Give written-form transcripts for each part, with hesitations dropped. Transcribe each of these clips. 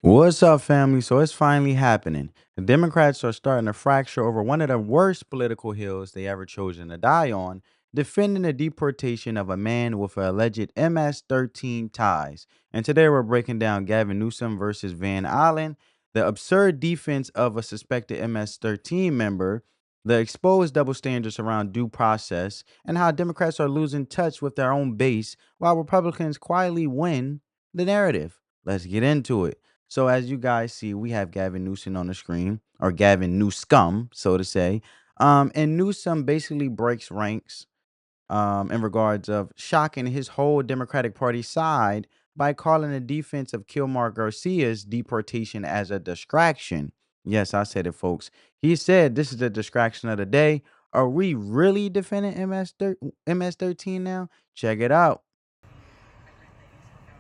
What's up, family? So it's finally happening. The Democrats are starting to fracture over one of the worst political hills they ever chosen to die on, defending the deportation of a man with alleged MS-13 ties. And today we're breaking down Gavin Newsom versus Van Allen, the absurd defense of a suspected MS-13 member, the exposed double standards around due process, and how Democrats are losing touch with their own base while Republicans quietly win the narrative. Let's get into it. So as you guys see, we have Gavin Newsom on the screen, or Gavin Newscum, so to say. And Newsom basically breaks ranks in regards of shocking his whole Democratic Party side by calling the defense of Kilmar Garcia's deportation as a distraction. Yes, I said it, folks. He said this is the distraction of the day. Are we really defending MS-13 now? Check it out.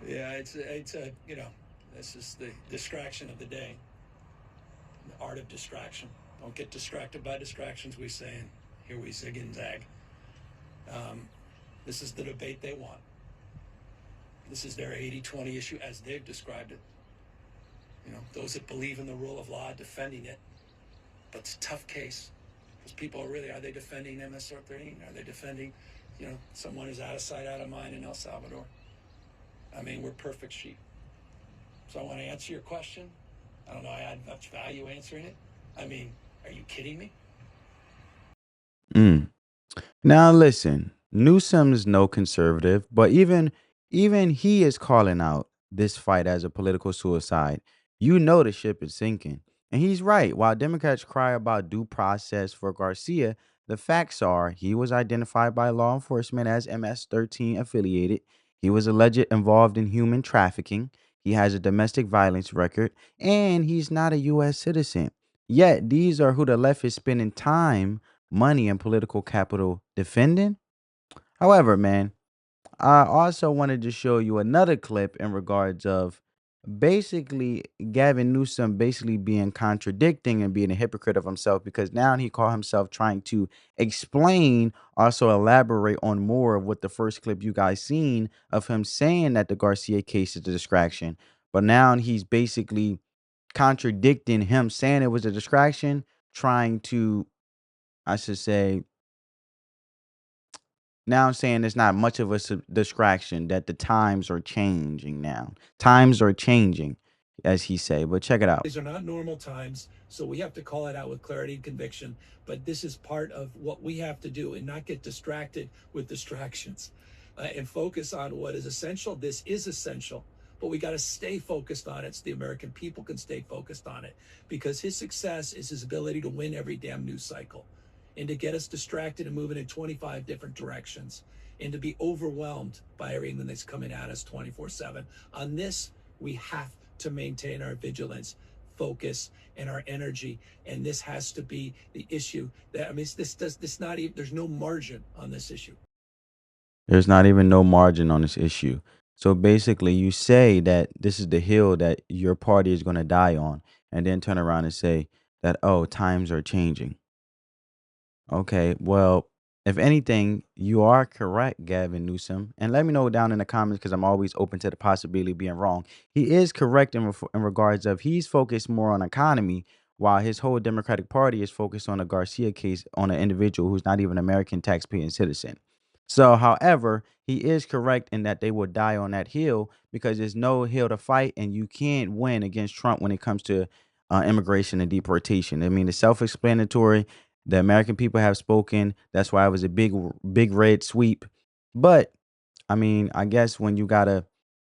Yeah, it's a this is the distraction of the day, the art of distraction. Don't get distracted by distractions. We say, and here we zig and zag. This is the debate they want. This is their 80-20 issue as they've described it. Those that believe in the rule of law defending it, but it's a tough case because people are they defending MS-13? Are they defending, someone who's out of sight, out of mind in El Salvador? I mean, we're perfect sheep. So I want to answer your question. I don't know I add much value answering it. I mean, are you kidding me? Mm. Now listen, Newsom's no conservative, but even he is calling out this fight as a political suicide. You know the ship is sinking. And he's right. While Democrats cry about due process for Garcia, the facts are he was identified by law enforcement as MS-13 affiliated. He was alleged involved in human trafficking. He has a domestic violence record, and he's not a US citizen. Yet these are who the left is spending time, money, and political capital defending. However, man, I also wanted to show you another clip in regards of basically Gavin Newsom basically being contradicting and being a hypocrite of himself because now he called himself trying to explain, also elaborate on more of what the first clip you guys seen of him saying that the Garcia case is a distraction. But now he's basically contradicting him saying it was a distraction, trying to, I should say, now I'm saying it's not much of a distraction, that the times are changing now. Times are changing, as he say. But check it out. These are not normal times, so we have to call it out with clarity and conviction. But this is part of what we have to do and not get distracted with distractions and focus on what is essential. This is essential, but we got to stay focused on it so the American people can stay focused on it because his success is his ability to win every damn news cycle and to get us distracted and moving in 25 different directions and to be overwhelmed by everything that's coming at us 24/7. On this, we have to maintain our vigilance, focus, and our energy. And this has to be the issue. That I mean, this not even. There's no margin on this issue. There's not even no margin on this issue. So basically, you say that this is the hill that your party is going to die on, and then turn around and say that, oh, times are changing. Okay, well, if anything, you are correct, Gavin Newsom. And let me know down in the comments because I'm always open to the possibility of being wrong. He is correct in regards of he's focused more on economy, while his whole Democratic Party is focused on a Garcia case on an individual who's not even an American taxpaying citizen. So, however, he is correct in that they will die on that hill because there's no hill to fight, and you can't win against Trump when it comes to immigration and deportation. I mean, it's self-explanatory. The American people have spoken. That's why it was a big red sweep. But I mean, I guess when you gotta,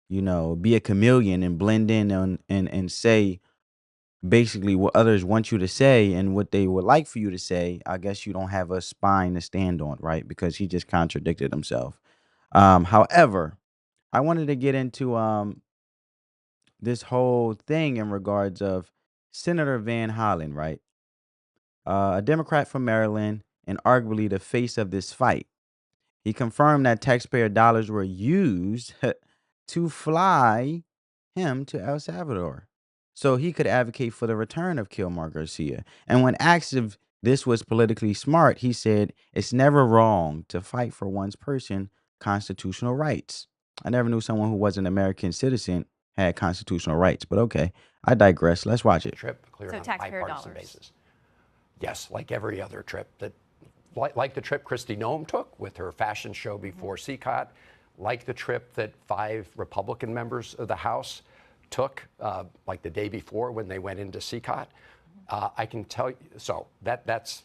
be a chameleon and blend in and say basically what others want you to say and what they would like for you to say, I guess you don't have a spine to stand on, right? Because he just contradicted himself. However, I wanted to get into this whole thing in regards of Senator Van Hollen, right? A Democrat from Maryland and arguably the face of this fight. He confirmed that taxpayer dollars were used to fly him to El Salvador so he could advocate for the return of Kilmar Garcia. And when asked if this was politically smart. He said it's never wrong to fight for one's person constitutional rights. I never knew someone who was an American citizen had constitutional rights, but okay, I digress. Let's watch it. Trip cleared So on a taxpayer bipartisan dollars. basis. Yes, like every other trip that, like the trip Kristi Noem took with her fashion show before CCOT, like the trip that 5 Republican members of the House took, like the day before when they went into CCOT. I can tell you, so that's,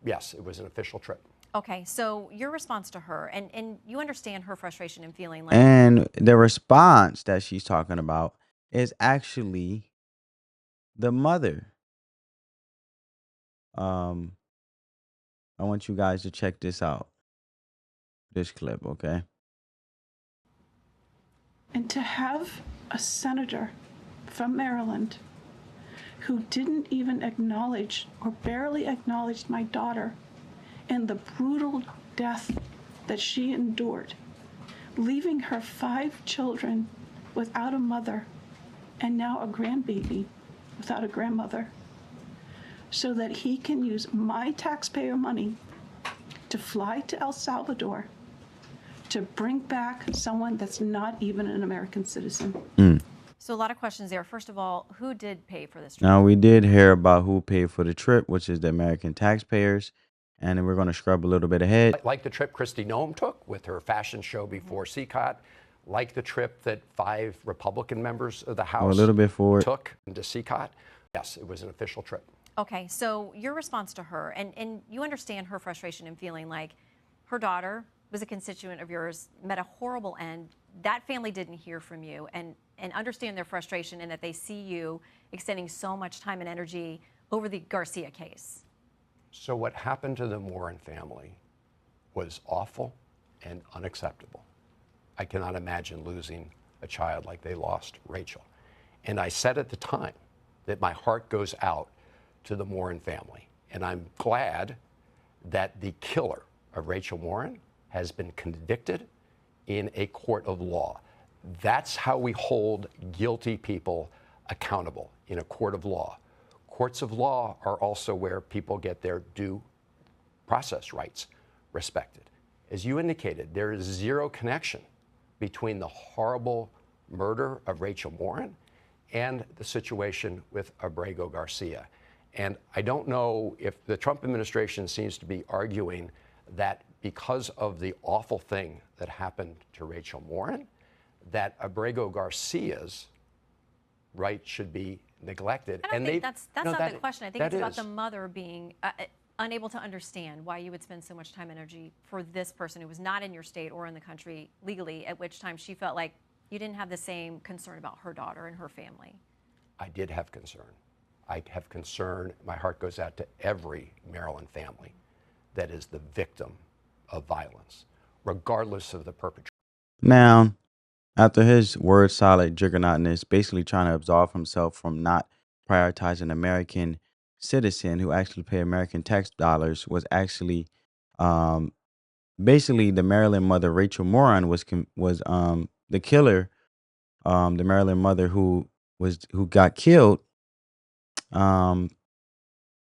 yes, it was an official trip. Okay, so your response to her, and you understand her frustration and feeling like. And the response that she's talking about is actually the mother. I want you guys to check this out. This clip, okay? And to have a senator from Maryland who didn't even acknowledge or barely acknowledged my daughter and the brutal death that she endured, leaving her 5 children without a mother and now a grandbaby without a grandmother, so that he can use my taxpayer money to fly to El Salvador to bring back someone that's not even an American citizen. So a lot of questions there. First of all, who did pay for this trip? Now, we did hear about who paid for the trip, which is the American taxpayers. And then we're going to scrub a little bit ahead. Like the trip Kristi Noem took with her fashion show before CCOT, like the trip that 5 Republican members of the House a little bit forward. took into CCOT. Yes, it was an official trip. Okay, so your response to her, and you understand her frustration and feeling like her daughter was a constituent of yours, met a horrible end. That family didn't hear from you, and understand their frustration and that they see you extending so much time and energy over the Garcia case. So what happened to the Morren family was awful and unacceptable. I cannot imagine losing a child like they lost Rachel. And I said at the time that my heart goes out to the Morren family. And I'm glad that the killer of Rachel Morren has been convicted in a court of law. That's how we hold guilty people accountable, in a court of law. Courts of law are also where people get their due process rights respected. As you indicated, there is zero connection between the horrible murder of Rachel Morren and the situation with Abrego Garcia. And I don't know if the Trump administration seems to be arguing that because of the awful thing that happened to Rachel Morren, that Abrego Garcia's right should be neglected. I don't think that's not the question. I think it's about the mother being unable to understand why you would spend so much time and energy for this person who was not in your state or in the country legally, at which time she felt like you didn't have the same concern about her daughter and her family. I did have concern. I have concern. My heart goes out to every Maryland family that is the victim of violence, regardless of the perpetrator. Now, after his word salad juggernautiness, basically trying to absolve himself from not prioritizing American citizen who actually pay American tax dollars, was actually basically the Maryland mother Rachel Morren was the killer, the Maryland mother who got killed.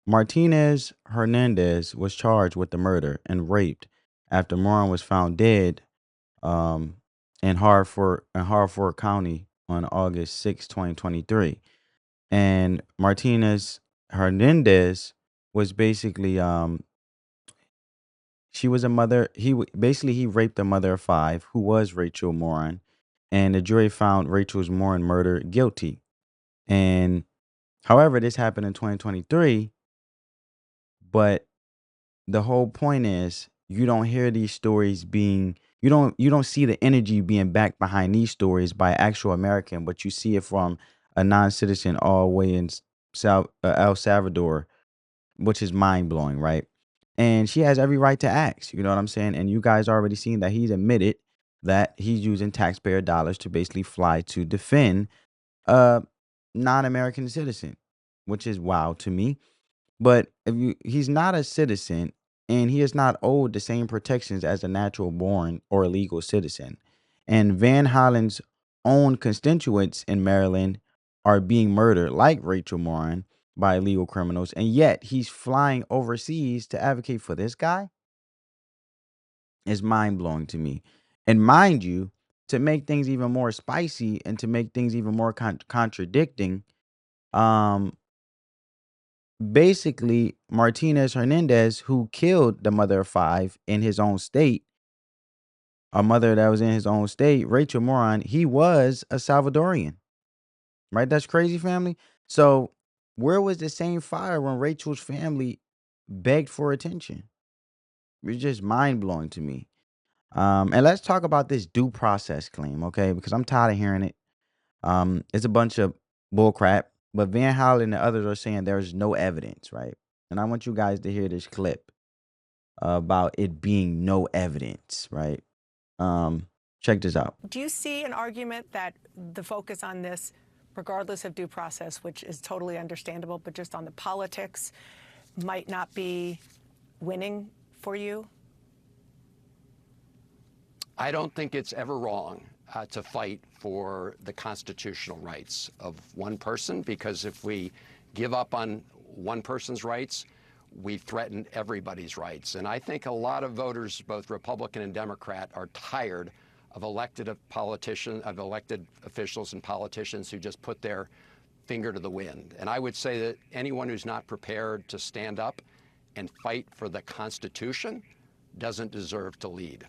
Martinez Hernandez was charged with the murder and raped after Morren was found dead in Hartford County on August 6, 2023. And Martinez Hernandez was basically she was a mother. He raped the mother of 5, who was Rachel Morren, and the jury found Rachel's Morren murder guilty. And however, this happened in 2023, but the whole point is you don't hear these stories being you don't see the energy being backed behind these stories by actual American, but you see it from a non-citizen all the way in El Salvador, which is mind-blowing, right? And she has every right to ask, you know what I'm saying? And you guys already seen that he's admitted that he's using taxpayer dollars to basically fly to defend a non-American citizen, which is wild to me. But he's not a citizen, and he is not owed the same protections as a natural born or legal citizen. And Van Hollen's own constituents in Maryland are being murdered, like Rachel Morren, by illegal criminals, and yet he's flying overseas to advocate for this guy? Is mind-blowing to me. And mind you, to make things even more spicy and to make things even more contradicting, um, basically Martinez Hernandez, who killed the mother of 5 in his own state, a mother that was in his own state, Rachel Morren, he was a Salvadorian. Right? That's crazy, family. So where was the same fire when Rachel's family begged for attention? It's just mind-blowing to me. And let's talk about this due process claim, okay? Because I'm tired of hearing it. It's a bunch of bull crap. But Van Hollen and the others are saying there's no evidence, right? And I want you guys to hear this clip about it being no evidence, right? Check this out. Do you see an argument that the focus on this, regardless of due process, which is totally understandable, but just on the politics, might not be winning for you? I don't think it's ever wrong to fight for the constitutional rights of one person, because if we give up on one person's rights, we threaten everybody's rights. And I think a lot of voters, both Republican and Democrat, are tired of elected officials and politicians who just put their finger to the wind. And I would say that anyone who's not prepared to stand up and fight for the Constitution doesn't deserve to lead.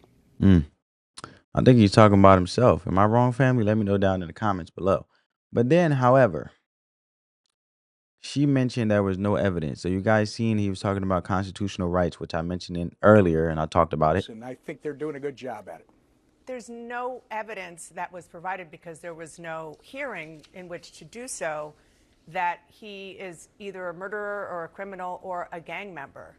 I think he's talking about himself. Am I wrong, family? Let me know down in the comments below. But then, however, she mentioned there was no evidence. So you guys seen he was talking about constitutional rights, which I mentioned earlier, and I talked about it. And I think they're doing a good job at it. There's no evidence that was provided because there was no hearing in which to do so that he is either a murderer or a criminal or a gang member.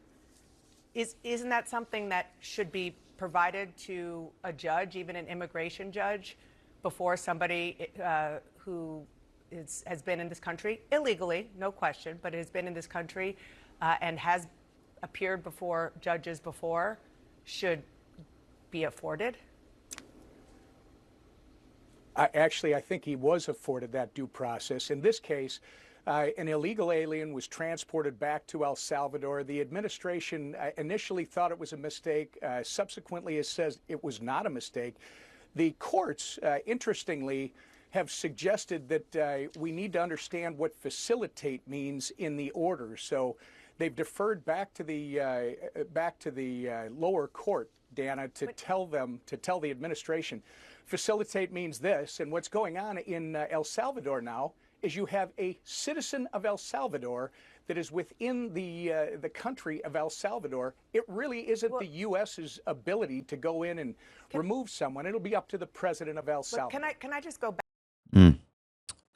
Isn't that something that should be provided to a judge, even an immigration judge, before somebody who has been in this country illegally, no question, but has been in this country and has appeared before judges before should be afforded? Actually, I think he was afforded that due process. In this case, an illegal alien was transported back to El Salvador. The administration initially thought it was a mistake. Subsequently, it says it was not a mistake. The courts, interestingly, have suggested that we need to understand what facilitate means in the order. So they've deferred back to the lower court, Dana, to tell the administration. Facilitate means this, and what's going on in El Salvador now is you have a citizen of El Salvador that is within the country of El Salvador. It really isn't the U.S.'s ability to go in and remove someone. It'll be up to the president of El Salvador. Can I just go back?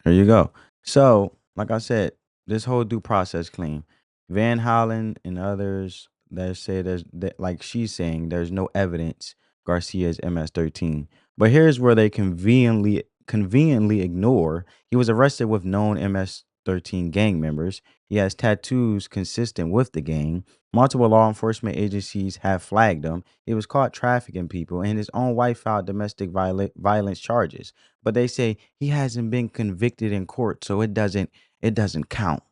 There you go. So, like I said, this whole due process claim, Van Hollen and others that say like she's saying, there's no evidence Garcia is MS-13. But here's where they conveniently ignore. He was arrested with known MS-13 gang members. He has tattoos consistent with the gang. Multiple law enforcement agencies have flagged him. He was caught trafficking people, and his own wife filed domestic violence charges. But they say he hasn't been convicted in court, so it doesn't count.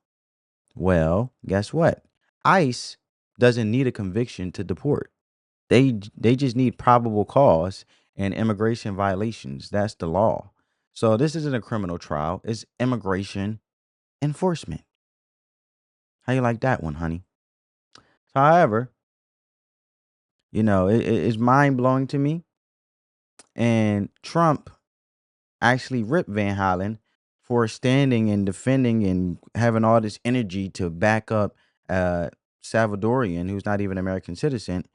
Well, guess what? ICE doesn't need a conviction to deport. They just need probable cause and immigration violations. That's the law. So this isn't a criminal trial. It's immigration enforcement. How you like that one, honey? However, it's mind-blowing to me. And Trump actually ripped Van Hollen for standing and defending and having all this energy to back up Salvadorian who's not even an American citizen.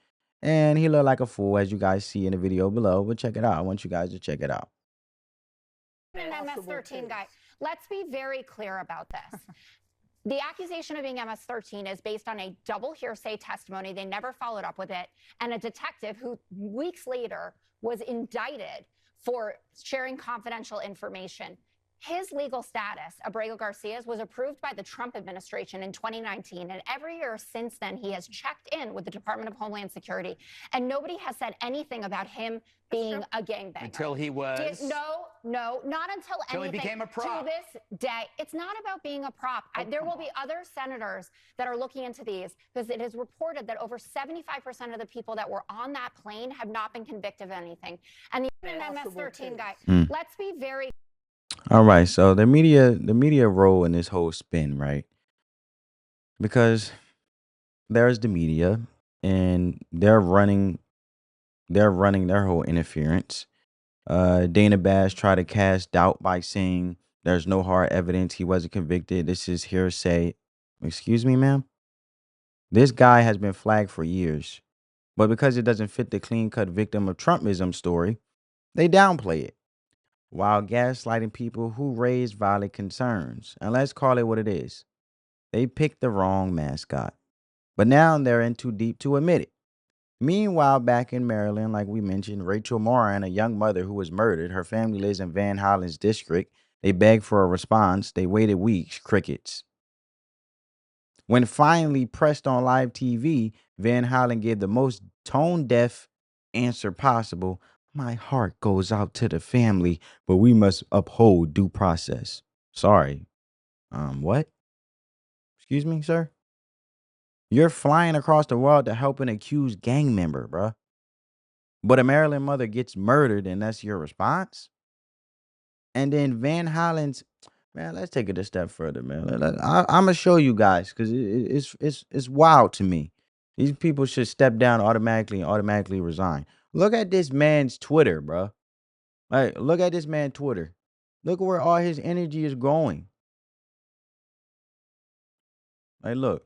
And he looked like a fool, as you guys see in the video below. But check it out. I want you guys to check it out. An MS-13 guy. Let's be very clear about this. The accusation of being MS-13 is based on a double hearsay testimony. They never followed up with it. And a detective who weeks later was indicted for sharing confidential information. His legal status, Abrego Garcia's, was approved by the Trump administration in 2019. And every year since then, he has checked in with the Department of Homeland Security. And nobody has said anything about him being a gangbanger. Until he was? No, not until anything. He became a prop. To this day. It's not about being a prop. There will be other senators that are looking into these, because it is reported that over 75% of the people that were on that plane have not been convicted of anything. And the MS-13 guy, let's be very... All right, so the media role in this whole spin, right? Because there's the media, and they're running their whole interference. Dana Bash tried to cast doubt by saying there's no hard evidence he wasn't convicted. This is hearsay. Excuse me, ma'am? This guy has been flagged for years, but because it doesn't fit the clean-cut victim of Trumpism story, they downplay it, while gaslighting people who raise valid concerns. And let's call it what it is. They picked the wrong mascot, but now they're in too deep to admit it. Meanwhile, back in Maryland, like we mentioned, Rachel Morren, a young mother who was murdered, her family lives in Van Hollen's district. They begged for a response. They waited weeks, crickets. When finally pressed on live TV, Van Hollen gave the most tone-deaf answer possible. My heart goes out to the family, but we must uphold due process. Sorry. What? Excuse me, sir? You're flying across the world to help an accused gang member, bruh. But a Maryland mother gets murdered, and that's your response? And then Van Hollen's, man, let's take it a step further, man. I'm going to show you guys, because it's wild to me. These people should step down automatically resign. Look at this man's Twitter, bruh. Like, look at this man's Twitter. Look where all his energy is going. Like, look.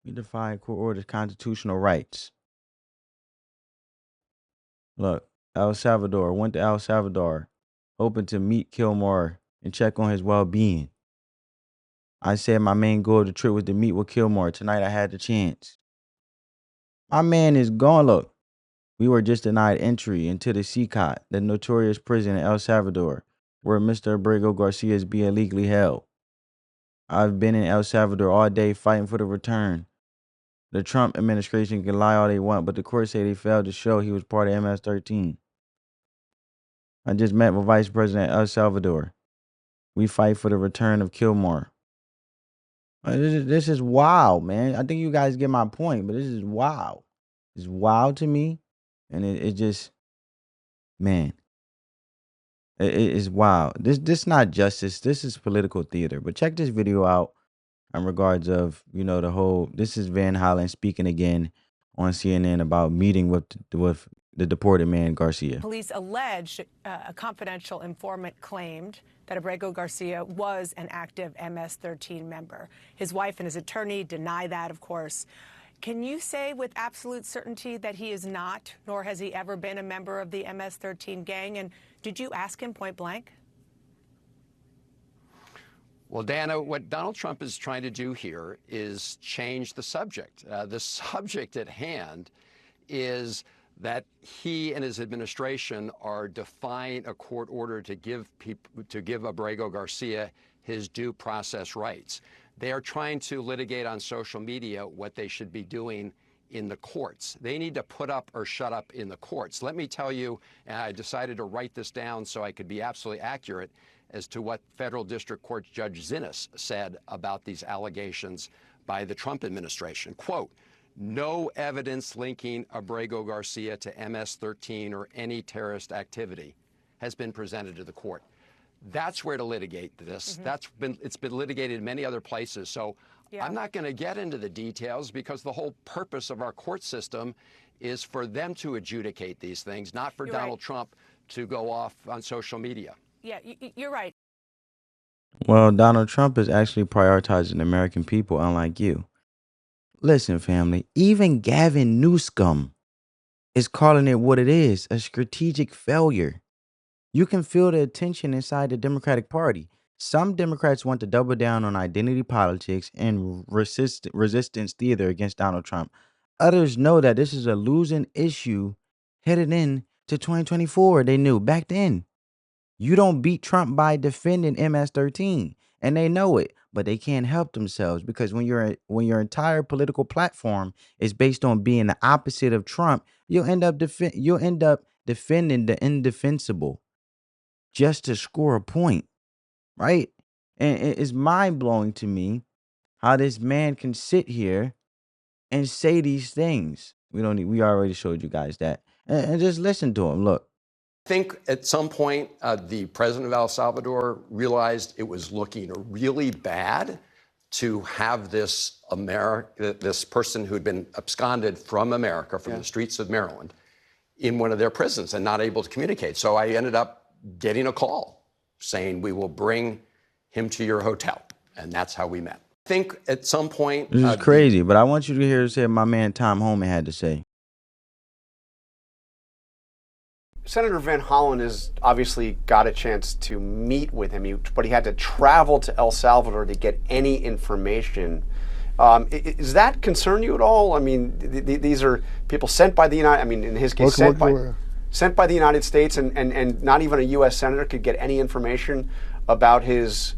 We defy court orders, constitutional rights. Look, El Salvador. Went to El Salvador, hoping to meet Kilmar and check on his well-being. I said my main goal of the trip was to meet with Kilmar. Tonight I had the chance. My man is gone. Look, we were just denied entry into the CCOT, the notorious prison in El Salvador, where Mr. Abrego Garcia is being illegally held. I've been in El Salvador all day fighting for the return. The Trump administration can lie all they want, but the court say they failed to show he was part of MS-13. I just met with Vice President El Salvador. We fight for the return of Kilmar. This is wild, man. I think you guys get my point, but this is wild. It's wild to me, and it just, man, it is wild. This not justice. This is political theater. But check this video out in regards of, the whole, this is Van Hollen speaking again on CNN about meeting with the deported man Garcia. Police alleged a confidential informant claimed that Abrego Garcia was an active MS-13 member. His wife and his attorney deny that, of course. Can you say with absolute certainty that he is not, nor has he ever been a member of the MS-13 gang? And did you ask him point blank? Well, Dana, what Donald Trump is trying to do here is change the subject. The subject at hand is that he and his administration are defying a court order to give Abrego Garcia his due process rights. They are trying to litigate on social media what they should be doing in the courts. They need to put up or shut up in the courts. Let me tell you, and I decided to write this down so I could be absolutely accurate as to what Federal District Court Judge Zinnes said about these allegations by the Trump administration. Quote, no evidence linking Abrego Garcia to MS-13 or any terrorist activity has been presented to the court. That's where to litigate this. It's been litigated in many other places. So I'm not going to get into the details, because the whole purpose of our court system is for them to adjudicate these things, not for Donald Trump to go off on social media. Yeah, you're right. Well, Donald Trump is actually prioritizing the American people, unlike you. Listen, family, even Gavin Newsom is calling it what it is, a strategic failure. You can feel the tension inside the Democratic Party. Some Democrats want to double down on identity politics and resistance theater against Donald Trump. Others know that this is a losing issue headed in to 2024. They knew back then. You don't beat Trump by defending MS-13, and they know it, but they can't help themselves because when your entire political platform is based on being the opposite of Trump, you'll end up defending the indefensible just to score a point, right? And it's mind blowing to me how this man can sit here and say these things. We already showed you guys that, and just listen to him. Look. I think at some point, the president of El Salvador realized it was looking really bad to have this person who'd been absconded from America, from the streets of Maryland, in one of their prisons and not able to communicate. So I ended up getting a call saying, we will bring him to your hotel. And that's how we met. I think at some point... This is crazy, but I want you to hear what my man Tom Homan had to say. Senator Van Hollen has obviously got a chance to meet with him, but he had to travel to El Salvador to get any information. Does that concern you at all? I mean, these are people sent by the United, I mean, in his case, sent by the United States, and not even a U.S. senator could get any information about his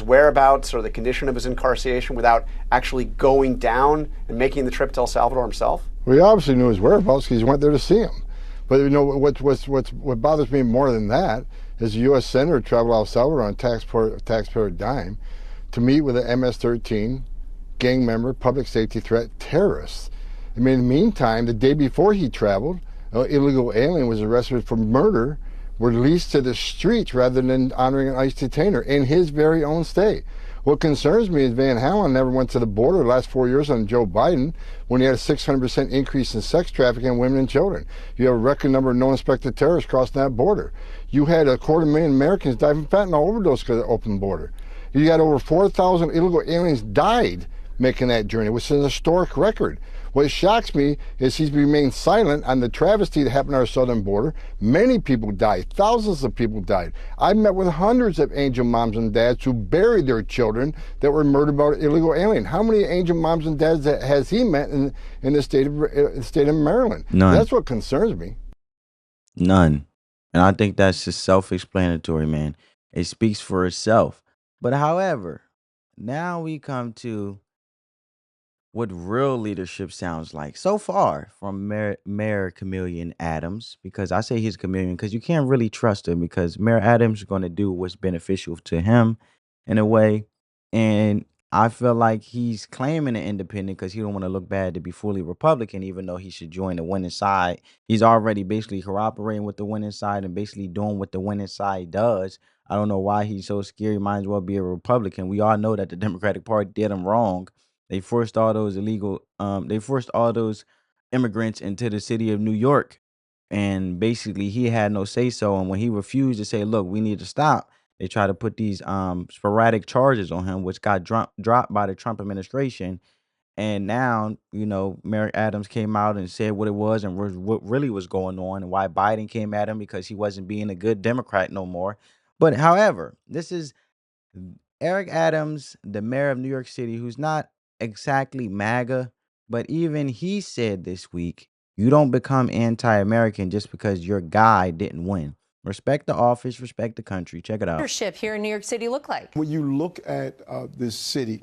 whereabouts or the condition of his incarceration without actually going down and making the trip to El Salvador himself? Well, he obviously knew his whereabouts because he went there to see him. But you know what bothers me more than that is a U.S. senator traveled to El Salvador on taxpayer dime to meet with an MS-13 gang member, public safety threat terrorist. I mean, in the meantime, the day before he traveled, an illegal alien was arrested for murder, released to the streets rather than honoring an ICE detainer in his very own state. What concerns me is Van Hollen never went to the border the last 4 years on Joe Biden when he had a 600% increase in sex trafficking in women and children. You have a record number of no-inspected terrorists crossing that border. You had 250,000 Americans die from fentanyl overdose because of the open border. You had over 4,000 illegal aliens died making that journey, which is an historic record. What shocks me is he's remained silent on the travesty that happened on our southern border. Many people died. Thousands of people died. I met with hundreds of angel moms and dads who buried their children that were murdered by an illegal alien. How many angel moms and dads has he met in the state of Maryland? None. That's what concerns me. None. And I think that's just self-explanatory, man. It speaks for itself. But however, now we come to what real leadership sounds like so far from Mayor Chameleon Adams, because I say he's a chameleon because you can't really trust him because Mayor Adams is going to do what's beneficial to him in a way. And I feel like he's claiming an independent because he don't want to look bad to be fully Republican, even though he should join the winning side. He's already basically cooperating with the winning side and basically doing what the winning side does. I don't know why he's so scared. He might as well be a Republican. We all know that the Democratic Party did him wrong. They forced all those immigrants into the city of New York. And basically he had no say so. And when he refused to say, look, we need to stop, they tried to put these sporadic charges on him, which got dropped by the Trump administration. And now, Mayor Adams came out and said what it was and what really was going on and why Biden came at him because he wasn't being a good Democrat no more. But however, this is Eric Adams, the mayor of New York City, who's not exactly MAGA, but even he said this week, you don't become anti-American just because your guy didn't win. Respect the office, respect the country. Check it out. Leadership here in New York City look like? When you look at this city,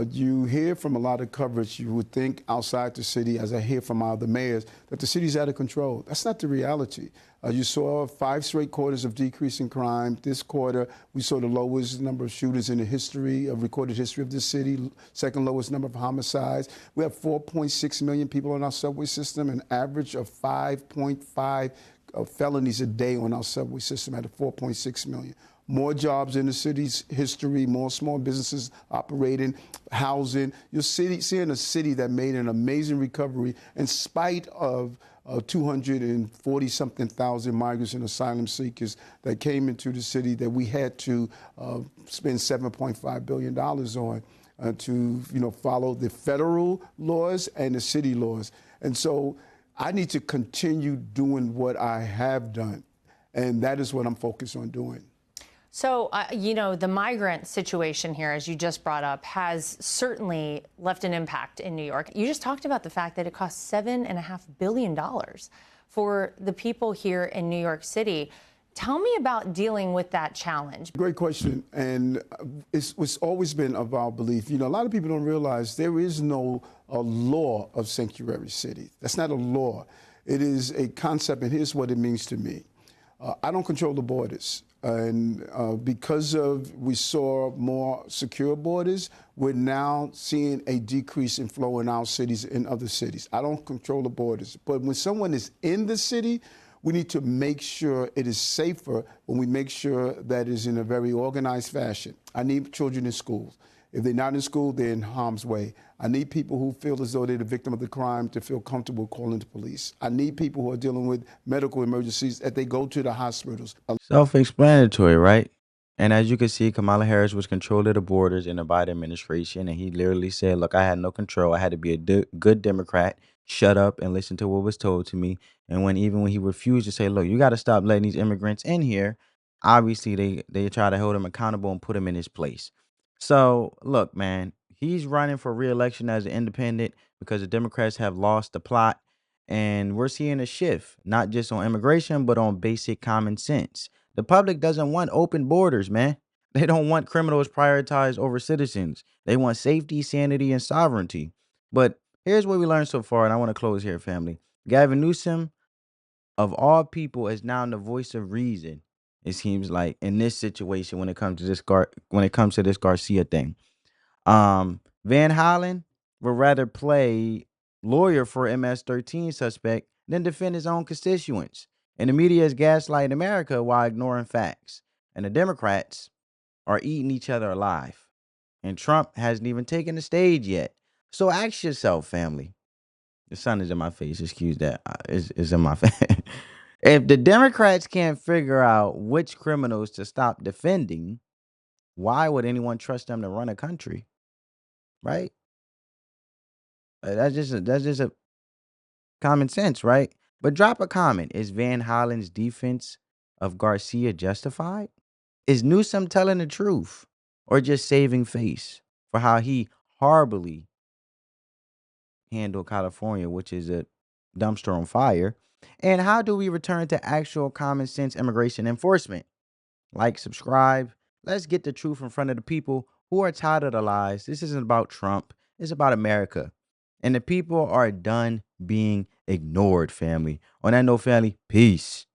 you hear from a lot of coverage, you would think outside the city, as I hear from other mayors, that the city's out of control. That's not the reality. You saw 5 straight quarters of decreasing crime. This quarter, we saw the lowest number of shooters in the recorded history of this city, second lowest number of homicides. We have 4.6 million people on our subway system, an average of 5.5 felonies a day on our subway system at 4.6 million. More jobs in the city's history, more small businesses operating, housing. You're seeing a city that made an amazing recovery in spite of 240-something thousand migrants and asylum seekers that came into the city that we had to spend $7.5 billion on to follow the federal laws and the city laws. And so I need to continue doing what I have done, and that is what I'm focused on doing. So, the migrant situation here, as you just brought up, has certainly left an impact in New York. You just talked about the fact that it costs $7.5 billion for the people here in New York City. Tell me about dealing with that challenge. Great question. And it's always been of our belief. You know, a lot of people don't realize there is no law of sanctuary cities. That's not a law. It is a concept, and here's what it means to me. I don't control the borders. And because we saw more secure borders, we're now seeing a decrease in flow in our cities and other cities. I don't control the borders. But when someone is in the city, we need to make sure it is safer when we make sure that it is in a very organized fashion. I need children in schools. If they're not in school, they're in harm's way. I need people who feel as though they're the victim of the crime to feel comfortable calling the police. I need people who are dealing with medical emergencies that they go to the hospitals. Self-explanatory, right? And as you can see, Kamala Harris was control of the borders in the Biden administration, and he literally said, "Look, I had no control. I had to be a good Democrat, shut up and listen to what was told to me." And even when he refused to say, "Look, you got to stop letting these immigrants in here," obviously they try to hold him accountable and put him in his place. So look, man, he's running for re-election as an independent because the Democrats have lost the plot, and we're seeing a shift, not just on immigration, but on basic common sense. The public doesn't want open borders, man. They don't want criminals prioritized over citizens. They want safety, sanity, and sovereignty. But here's what we learned so far, and I want to close here, family. Gavin Newsom, of all people, is now the voice of reason. It seems like in this situation when it comes to this Garcia thing. Van Hollen would rather play lawyer for MS-13 suspect than defend his own constituents. And the media is gaslighting America while ignoring facts. And the Democrats are eating each other alive. And Trump hasn't even taken the stage yet. So ask yourself, family. The sun is in my face. Excuse that. It's in my face. If the Democrats can't figure out which criminals to stop defending, why would anyone trust them to run a country? Right? That's just a common sense, right? But drop a comment. Is Van Hollen's defense of Garcia justified? Is Newsom telling the truth or just saving face for how he horribly handled California, which is a dumpster on fire? And how do we return to actual common sense immigration enforcement? Like, subscribe. Let's get the truth in front of the people who are tired of the lies. This isn't about Trump. It's about America. And the people are done being ignored, family. On that note, family, peace.